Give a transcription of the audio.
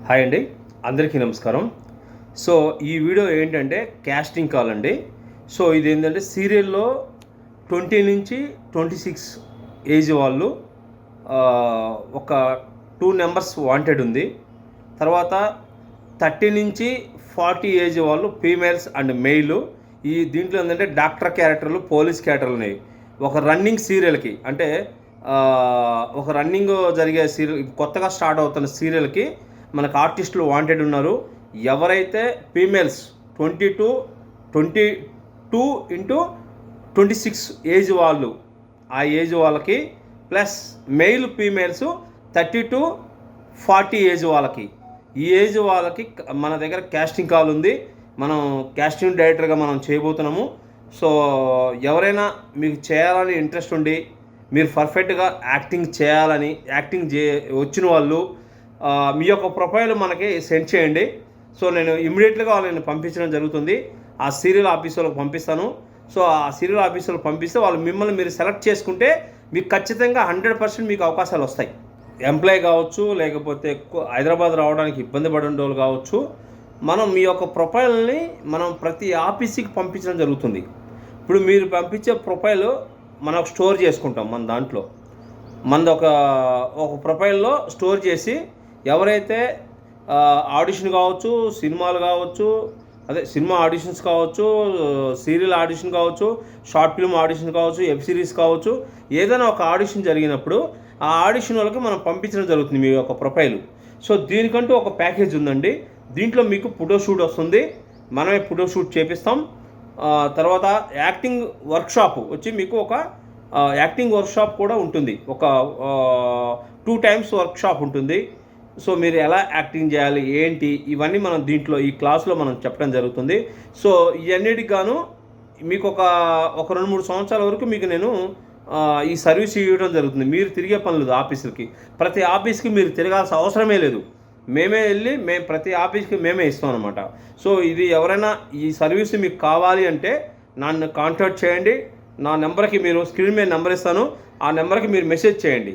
Hi అండి, అందరికీ నమస్కారం. సో ఈ వీడియో ఏంటంటే క్యాస్టింగ్ కాల్ అండి. సో ఇది ఏంటంటే సీరియల్లో 20 నుంచి 26 ఏజ్ వాళ్ళు ఒక 2 నెంబర్స్ వాంటెడ్ ఉంది. తర్వాత 30 నుంచి 40 ఏజ్ వాళ్ళు ఫీమేల్స్ అండ్ మెయిల్. ఈ దీంట్లో ఏంటంటే డాక్టర్ క్యారెక్టర్లు, పోలీస్ క్యారెక్టర్లు ఉన్నాయి. ఒక రన్నింగ్ సీరియల్కి అంటే ఒక రన్నింగ్ జరిగే సీరియల్, కొత్తగా స్టార్ట్ అవుతున్న సీరియల్కి మనకు ఆర్టిస్టులు వాంటెడ్ ఉన్నారు. ఎవరైతే ఫీమేల్స్ 22 ఇంటూ 26 ఏజ్ వాళ్ళు, ఆ ఏజ్ వాళ్ళకి, plus mail females 30 to 40 age వాళ్ళకి, ఈ ఏజ్ వాళ్ళకి మన దగ్గర క్యాస్టింగ్ కాల్ ఉంది. మనం క్యాస్టింగ్ డైరెక్టర్గా మనం చేయబోతున్నాము. సో ఎవరైనా మీకు చేయాలని ఇంట్రెస్ట్ ఉండి మీరు పర్ఫెక్ట్గా యాక్టింగ్ వచ్చిన వాళ్ళు మీ యొక్క ప్రొఫైల్ మనకి సెండ్ చేయండి. సో నేను ఇమ్మీడియట్గా వాళ్ళని పంపించడం జరుగుతుంది. ఆ సీరియల్ ఆఫీసులకు పంపిస్తాను. సో ఆ సీరియల్ ఆఫీసులకు పంపిస్తే వాళ్ళు మిమ్మల్ని మీరు సెలెక్ట్ చేసుకుంటే మీకు ఖచ్చితంగా 100% మీకు అవకాశాలు వస్తాయి. ఎంప్లాయ్ కావచ్చు, లేకపోతే హైదరాబాద్ రావడానికి ఇబ్బంది పడే వాళ్ళు కావచ్చు, మనం మీ యొక్క ప్రొఫైల్ని మనం ప్రతి ఆఫీస్కి పంపించడం జరుగుతుంది. ఇప్పుడు మీరు పంపించే ప్రొఫైల్ మనం స్టోర్ చేసుకుంటాం. మన దాంట్లో మనది ఒక ప్రొఫైల్లో స్టోర్ చేసి ఎవరైతే ఆడిషన్ కావచ్చు, సినిమాలు కావచ్చు, సినిమా ఆడిషన్స్ కావచ్చు, సీరియల్ ఆడిషన్ కావచ్చు, షార్ట్ ఫిల్మ్ ఆడిషన్ కావచ్చు, వెబ్ సిరీస్ కావచ్చు, ఏదైనా ఒక ఆడిషన్ జరిగినప్పుడు ఆ ఆడిషన్ వాళ్ళకి మనం పంపించడం జరుగుతుంది మీ యొక్క ప్రొఫైల్. సో దీనికంటూ ఒక ప్యాకేజ్ ఉందండి. దీంట్లో మీకు ఫోటోషూట్ వస్తుంది, మనమే ఫోటోషూట్ చేపిస్తాం. తర్వాత యాక్టింగ్ వర్క్షాప్ వచ్చి మీకు ఒక యాక్టింగ్ వర్క్షాప్ కూడా ఉంటుంది. ఒక 2 times వర్క్షాప్ ఉంటుంది. సో మీరు ఎలా యాక్టింగ్ చేయాలి ఏంటి, ఇవన్నీ మనం దీంట్లో ఈ క్లాస్లో మనం చెప్పడం జరుగుతుంది. సో ఇవన్నిటికి గాను మీకు ఒక 2-3 సంవత్సరాల వరకు మీకు నేను ఈ సర్వీస్ ఇవ్వడం జరుగుతుంది. మీరు తిరిగే పని లేదు ఆఫీసులకి. ప్రతి ఆఫీస్కి మీరు తిరగాల్సిన అవసరమే లేదు. మేమే వెళ్ళి ప్రతి ఆఫీస్కి మేమే ఇస్తాం అనమాట. సో ఇది ఎవరైనా ఈ సర్వీస్ మీకు కావాలి అంటే నన్ను కాంటాక్ట్ చేయండి. నా నెంబర్కి మీరు స్క్రీన్ మీద నెంబర్ ఇస్తాను, ఆ నెంబర్కి మీరు మెసేజ్ చేయండి.